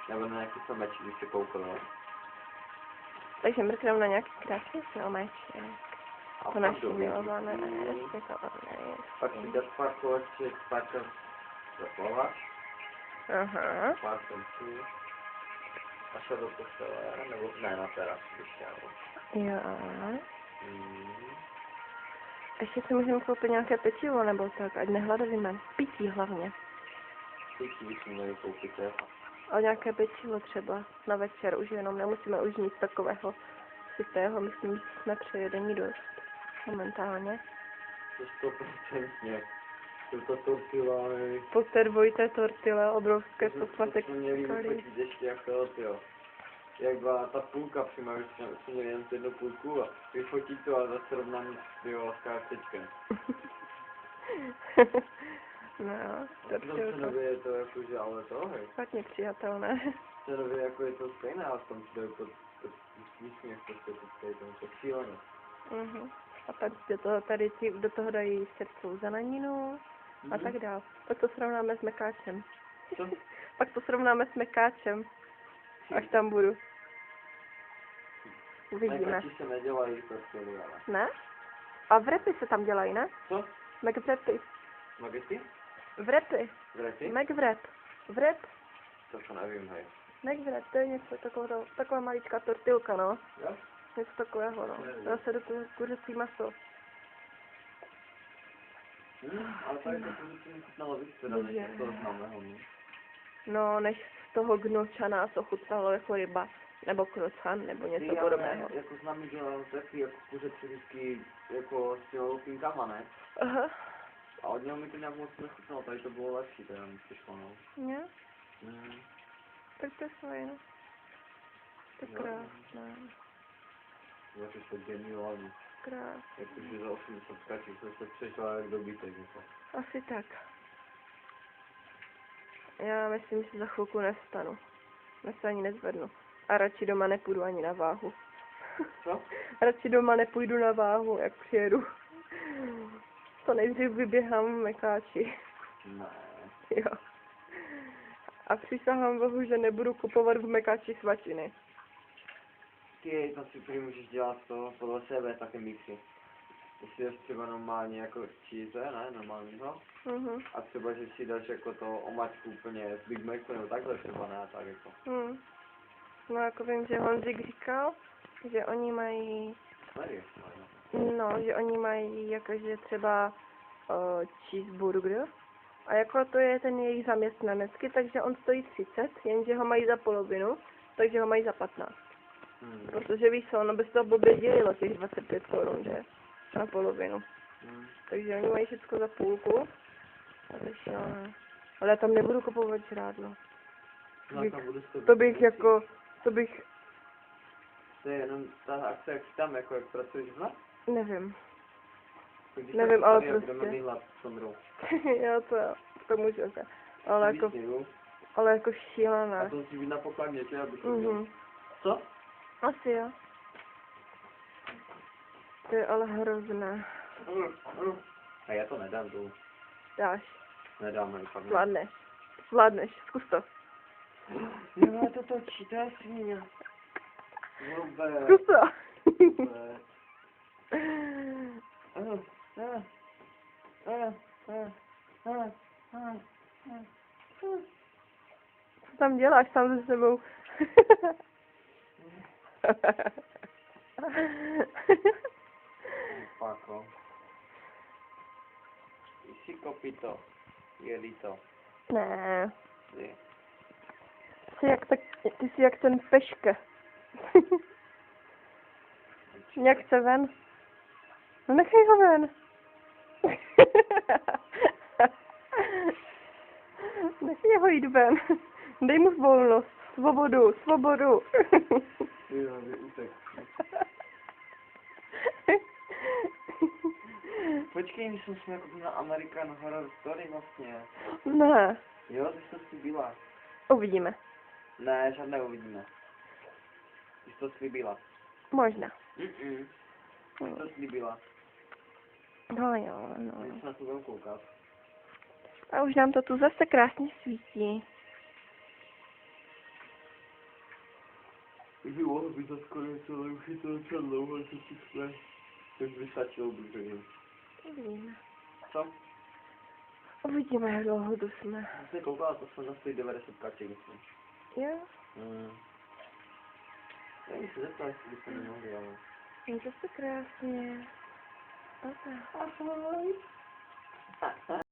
Nebo na nějaký filmečky, když se koukal. Takže mrknem na nějaký krásný filmeček. A To naší milované, ještě to nevím. Pak si dát pár koleček, pár zaplavat, Aha. pár tomců. A šel do postele, nebo ne, na terasu bych šel. Jo. Mm. Ještě si můžeme koupit nějaké pečivo nebo tak, ať nehladovíme. Pití hlavně. Ty bychom měli koupit, jo. A nějaké pečivo třeba na večer, už jenom nemusíme už nic takového sytého, myslím, že jsme přejedení dost momentálně. To 100%. Jsou to tortillány. Po té dvojité tortile, obrovské To sofatek jsme měli skali. vyfotit ještě jak to, jo. Jak byla ta půlka přímo, když jsme měli jen jednu půlku a vyfotit to a zase rovnání s kartečkem. No, Cenově je to jakože, ale to, hej. špatně přijatelné. Cenově jako je to stejné, ale v tom to je to výsměch, prostě to stejné, to je šílené. A pak do toho dají srcovou zeleninu a tak dál. Pak to srovnáme s mekáčem. Co? Pak to srovnáme s mekáčem, až tam budu. Uvidíme. Mekáči se nedělají tortily, ale. Ne? A vrepy se tam dělají, ne? Co? McWrapy. Magety? Vrepy. Vrety? McWrap. Wrap. To nevím, hej. McWrap, to je něco taková maličká tortilka, no. Jo? Něco takového, no. Dá se do toho kuřecí maso. Ale tady to kuřecí chutnalo víc, teda než jak to známého, no. No, než z toho gnoča nás ochutnalo jako ryba. Nebo croissant, nebo něco podobného. Jako známý dělal taky jako kuřecí vždycky jako s těmi loupínkama, ne? Aha. A od něho mi to nějak moc nechutnalo, tady to bylo lepší, teda mi přišlo, no. Jo? Mm. Tak to je fajn. To je Jo. krásné. Jako to geniální. Krásné. Jakože za 80 kaček jsem se přešla jak dobytek, jako. Asi tak. Já myslím, že za chvilku nevstanu. Já se ani nezvednu. A radši doma nepůjdu ani na váhu. Co? Radši doma nepůjdu na váhu, jak přijedu. To nejdřív vyběhám v mekáči. Ne. Jo. A přísahám Bohu, že nebudu kupovat v mekáči svačiny. Ty tam si prý můžeš dělat to podle sebe, také mixy. Jestli jdeš třeba normálně jako cheese, ne, normálního. A třeba, že si dáš jako to omačku úplně z Big Macu nebo takhle třeba, ne, tak jako. No jako vím, že Honzik říkal, že oni mají, že oni mají jakože třeba cheeseburger. A jako to je ten jejich zaměstnanecký, takže on stojí 30, jenže ho mají za polovinu, takže ho mají za 15. Protože víš co, ono by se to blbě dělilo těch 25 korun, že? Na polovinu. Takže oni mají všechno za půlku. A to je šílené. Ale já tam nebudu kupovat žrádlo. To bych. To je jenom ta akce, jak tam, jako jak pracuješ v noc? Nevím. Nevím, ale prostě. Jo, to můžu se. Ale jako šílené. A to musí být na pokladně, že? Abych měl. Co? Asi jo. To je ale hrozné. A já to nedám dolů. Dáš. Nedám, nevypadne. Zvládneš, zkus to. Jo, to točí, to je svině. Zkus to. Co tam děláš sám se sebou? Pako. Jsi kopito. Jeli to. Ne. Je. Ty jsi jak ten peška. Jak chce ven? No nechej ho ven. Nechej ho jít ven. Dej mu volnost, svobodu. Jo, utek. Počkej, my jsme jako na American Horror Story vlastně. Ne. Jo, ty jsi to slíbila. Uvidíme. Ne, žádné uvidíme. Ty jsi to slíbila. Možná. Ty jsi to slíbila. No jo, no. My se na to budeme koukat. A už nám to tu zase krásně svítí. Kdyby mohl být to skoro celé, už je to docela dlouho, co si jsme, to by stačilo udržení. Uvidíme. Co? Uvidíme, jak dlouho tu jsme. Jsi koukala, to jsme na stojí 90 kaček, myslím. Jo? Já bych se zeptal, jestli byste nemohli, ale... Mějte se krásně. Ahoj. Ahoj.